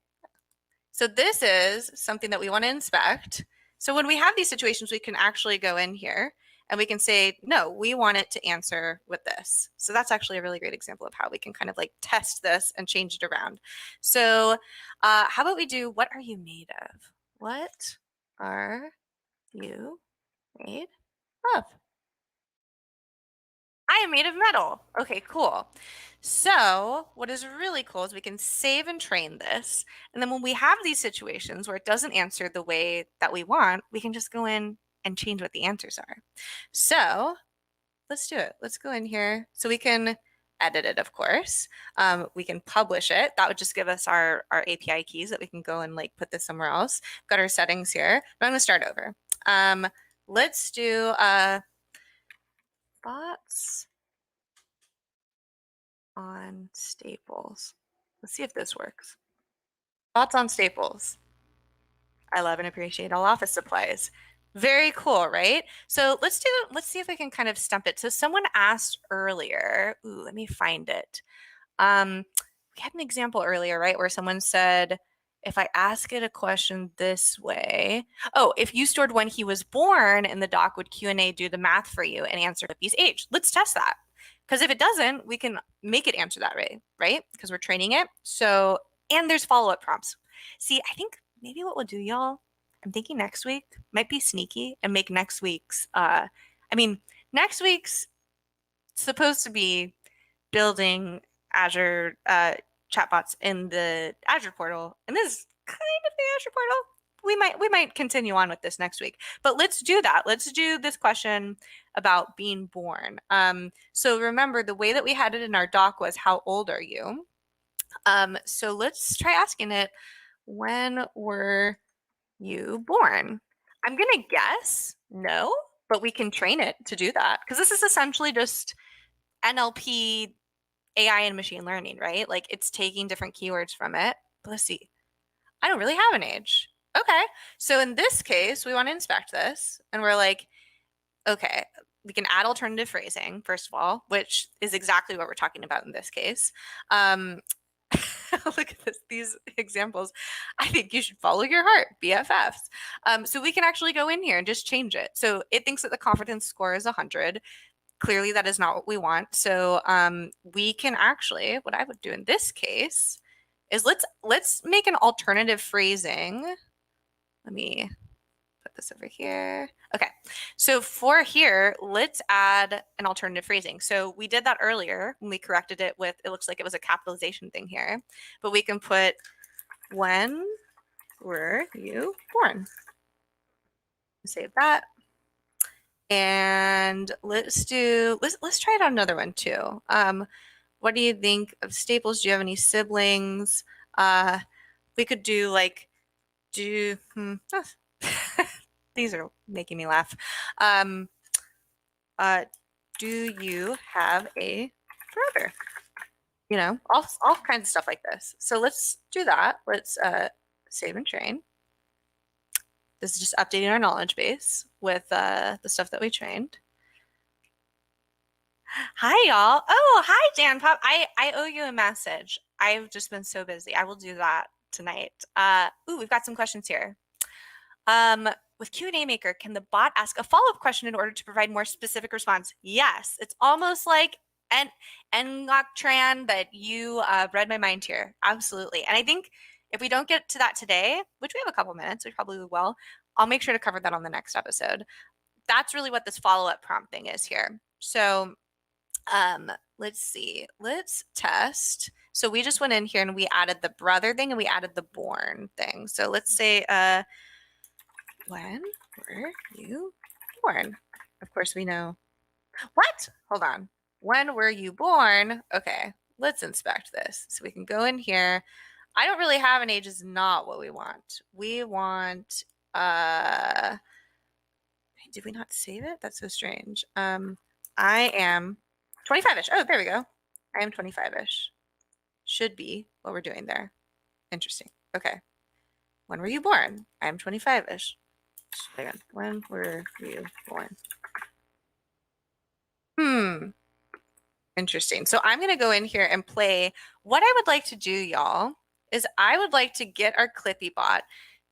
So this is something that we want to inspect. So when we have these situations, we can actually go in here and we can say, no, we want it to answer with this. So that's actually a really great example of how we can kind of like test this and change it around. So how about we do, what are you made of? What are you made of? I am made of metal. Okay, cool. So what is really cool is we can save and train this. And then when we have these situations where it doesn't answer the way that we want, we can just go in and change what the answers are. So let's do it. Let's go in here. So we can edit it, of course. We can publish it. That would just give us our API keys that we can go and like put this somewhere else. Got our settings here. But I'm going to start over. Let's do bots on staples. Let's see if this works. Thoughts on staples. I love and appreciate all office supplies. Very cool, right? So let's see if we can kind of stump it. So someone asked earlier, ooh, let me find it. We had an example earlier, right? Where someone said, if I ask it a question this way, oh, if you stored when he was born in the doc, would QnA do the math for you and answer Clippy's age? Let's test that. Because if it doesn't, we can make it answer that way, right? Because we're training it. So, and there's follow-up prompts. See, I think maybe what we'll do, y'all, I'm thinking next week might be sneaky and make next week's, next week's supposed to be building Azure chatbots in the Azure portal, and this is kind of the Azure portal. We might continue on with this next week, but let's do that. Let's do this question about being born. So remember, the way that we had it in our doc was, how old are you? So let's try asking it, when were you born? I'm gonna guess no, but we can train it to do that, because this is essentially just NLP, AI, and machine learning, right? Like, it's taking different keywords from it. But let's see. I don't really have an age. Okay. So in this case, we want to inspect this, and we're like, okay, we can add alternative phrasing, first of all, which is exactly what we're talking about in this case. Look at these examples. I think you should follow your heart, BFFs. So we can actually go in here and just change it. So it thinks that the confidence score is 100. Clearly, that is not what we want. So we can actually, what I would do in this case is let's make an alternative phrasing. Let me put this over here. Okay, so for here, let's add an alternative phrasing. So we did that earlier when we corrected it with, it looks like it was a capitalization thing here, but we can put, when were you born? Save that. And let's try it on another one too. What do you think of staples? Do you have any siblings? We could do like, these are making me laugh. Do you have a brother? You know, all kinds of stuff like this. So let's do that. Let's save and train. This is just updating our knowledge base with the stuff that we trained. Hi, y'all. Oh, hi, Dan Pop. I owe you a message. I've just been so busy. I will do that tonight. Ooh, we've got some questions here. With QnA Maker, can the bot ask a follow-up question in order to provide more specific response? Yes, it's almost like Ngok that you read my mind here. Absolutely. And I think if we don't get to that today, which we have a couple minutes, we probably will, I'll make sure to cover that on the next episode. That's really what this follow-up prompt thing is here. So let's see. Let's test. So we just went in here and we added the brother thing and we added the born thing. So let's say, when were you born? Of course we know. What? Hold on. When were you born? Okay, let's inspect this. So we can go in here. I don't really have an age is not what we want. We want, did we not save it? That's so strange. I am 25-ish. Oh, there we go. I am 25-ish. Should be what we're doing there. Interesting. Okay. When were you born? I am 25-ish. When were you born? Interesting. So I'm going to go in here and play. What I would like to do, y'all, is I would like to get our Clippy bot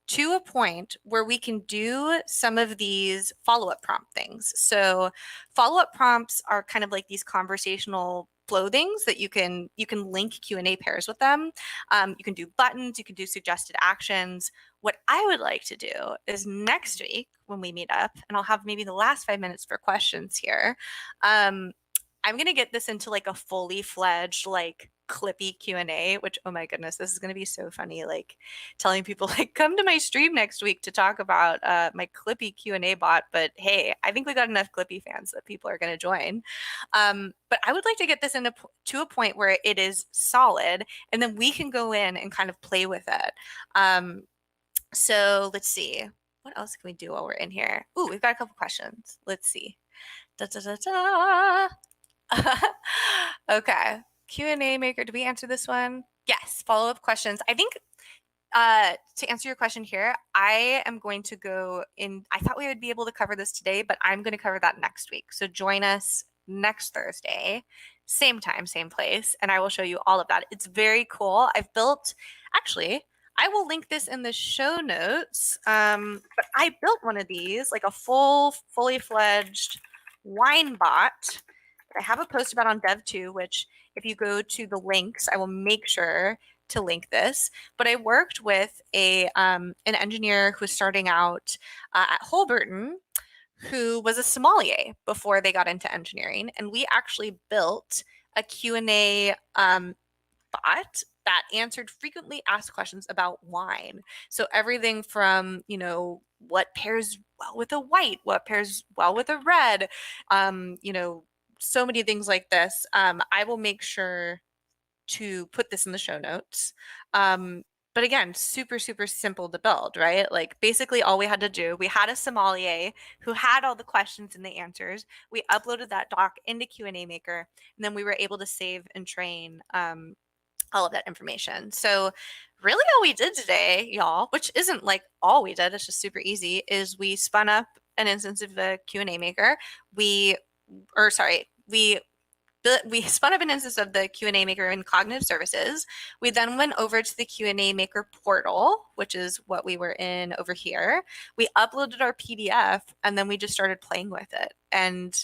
to a point where we can do some of these follow-up prompt things. So follow-up prompts are kind of like these conversational flow things that you can link Q&A pairs with them. You can do buttons, you can do suggested actions. What I would like to do is next week when we meet up, and I'll have maybe the last 5 minutes for questions here. I'm going to get this into like a fully fledged like Clippy Q&A, which, oh my goodness, this is going to be so funny. Like telling people like, come to my stream next week to talk about my Clippy Q&A bot. But hey, I think we got enough Clippy fans that people are going to join. But I would like to get this to a point where it is solid, and then we can go in and kind of play with it. So let's see. What else can we do while we're in here? Ooh, we've got a couple questions. Let's see. Da, da, da, da. Okay. Q&A maker. Did we answer this one? Yes. Follow-up questions. I think to answer your question here, I am going to go in. I thought we would be able to cover this today, but I'm going to cover that next week. So join us next Thursday, same time, same place, and I will show you all of that. It's very cool. I've built, actually, I will link this in the show notes, but I built one of these, like a fully fledged wine bot. I have a post about on Dev2, which if you go to the links, I will make sure to link this. But I worked with an engineer who was starting out at Holberton, who was a sommelier before they got into engineering. And we actually built a Q&A bot that answered frequently asked questions about wine. So everything from, what pairs well with a white, what pairs well with a red, so many things like this. I will make sure to put this in the show notes. But again, super, super simple to build, right? Like basically all we had to do, we had a sommelier who had all the questions and the answers. We uploaded that doc into QnA Maker, and then we were able to save and train all of that information. So really all we did today, y'all, which isn't like all we did, it's just super easy, is we spun up an instance of the QnA Maker. We spun up an instance of the QnA Maker in Cognitive Services. We then went over to the QnA Maker portal, which is what we were in over here. We uploaded our PDF, and then we just started playing with it. And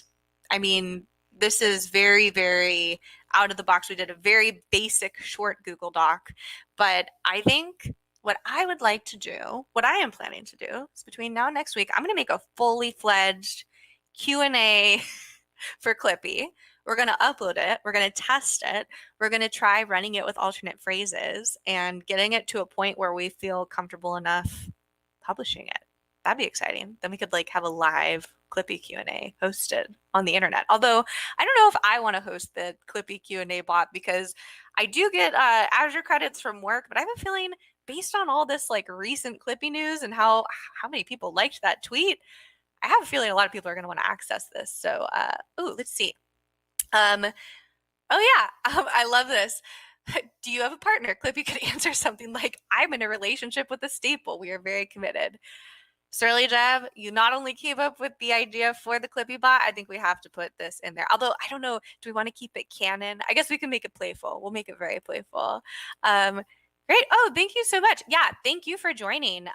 I mean, this is very, very out of the box. We did a very basic short Google Doc, but I think what I would like to do, what I am planning to do, is between now and next week, I'm going to make a fully fledged Q&A for Clippy. We're going to upload it. We're going to test it. We're going to try running it with alternate phrases and getting it to a point where we feel comfortable enough publishing it. That'd be exciting. Then we could like have a live Clippy Q&A hosted on the internet. Although I don't know if I want to host the Clippy Q&A bot, because I do get Azure credits from work, but I have a feeling based on all this like recent Clippy news and how many people liked that tweet, I have a feeling a lot of people are going to want to access this. So, let's see. I love this. Do you have a partner? Clippy could answer something like, I'm in a relationship with a staple. We are very committed. Surly Jab, you not only came up with the idea for the Clippy bot, I think we have to put this in there. Although, I don't know, do we want to keep it canon? I guess we can make it playful. We'll make it very playful. Great. Oh, thank you so much. Yeah, thank you for joining.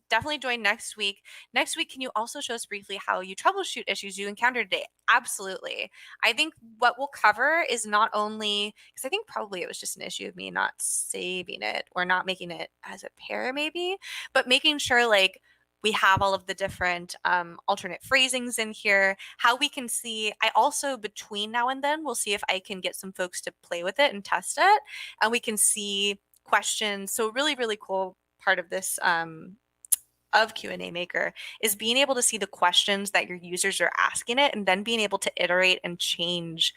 Definitely join next week. Next week, can you also show us briefly how you troubleshoot issues you encountered today? Absolutely. I think what we'll cover is not only, because I think probably it was just an issue of me not saving it or not making it as a pair maybe, but making sure like we have all of the different alternate phrasings in here, how we can see. I also, between now and then, will see if I can get some folks to play with it and test it, and we can see questions. So really, really cool part of this of QnA Maker is being able to see the questions that your users are asking it, and then being able to iterate and change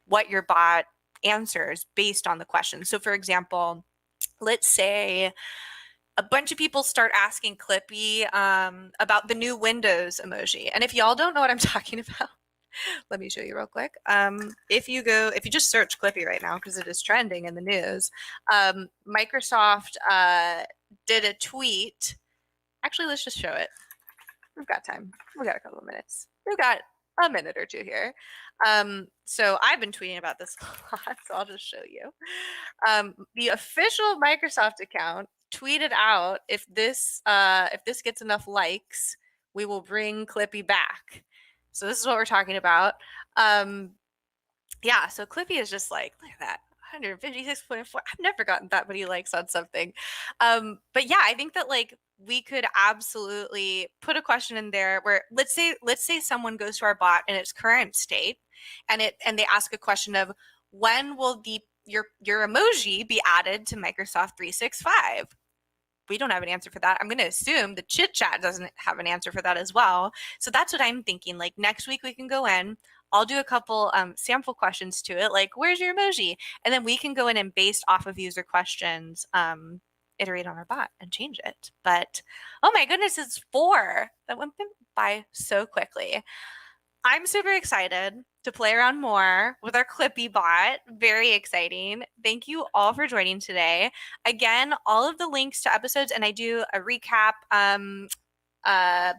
what your bot answers based on the question. So for example, let's say a bunch of people start asking Clippy about the new Windows emoji. And if y'all don't know what I'm talking about, let me show you real quick. If you just search Clippy right now, because it is trending in the news, Microsoft did a tweet. Actually, let's just show it. We've got time. We've got a couple of minutes. We've got a minute or two here. So I've been tweeting about this a lot, so I'll just show you. The official Microsoft account tweeted out, if this gets enough likes, we will bring Clippy back. So this is what we're talking about. Yeah, so Clippy is just like, look at that, 156.4. I've never gotten that many likes on something. But yeah, I think that like we could absolutely put a question in there where let's say someone goes to our bot in its current state and they ask a question of when will your emoji be added to Microsoft 365? We don't have an answer for that. I'm going to assume the Chit Chat doesn't have an answer for that as well. So that's what I'm thinking. Like next week we can go in. I'll do a couple sample questions to it, like where's your emoji? And then we can go in and based off of user questions, iterate on our bot and change it. But oh my goodness, it's 4. That went by so quickly. I'm super excited to play around more with our Clippy bot. Very exciting. Thank you all for joining today. Again, all of the links to episodes, and I do a recap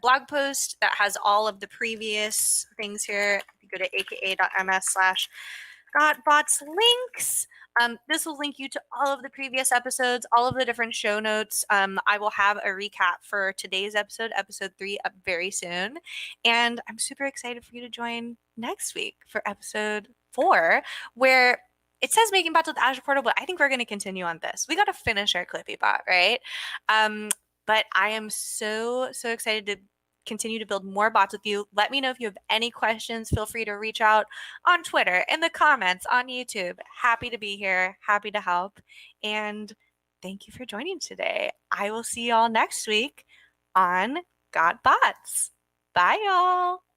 blog post that has all of the previous things here. If you go to aka.ms/gotbots links. This will link you to all of the previous episodes, all of the different show notes. I will have a recap for today's episode 3, up very soon. And I'm super excited for you to join next week for episode 4, where it says making bots with Azure Portal, but I think we're going to continue on this. We got to finish our Clippy bot, right? But I am so excited to continue to build more bots with you. Let me know if you have any questions. Feel free to reach out on Twitter, in the comments, on YouTube. Happy to be here, happy to help. And thank you for joining today. I will see y'all next week on Got Bots. Bye, y'all.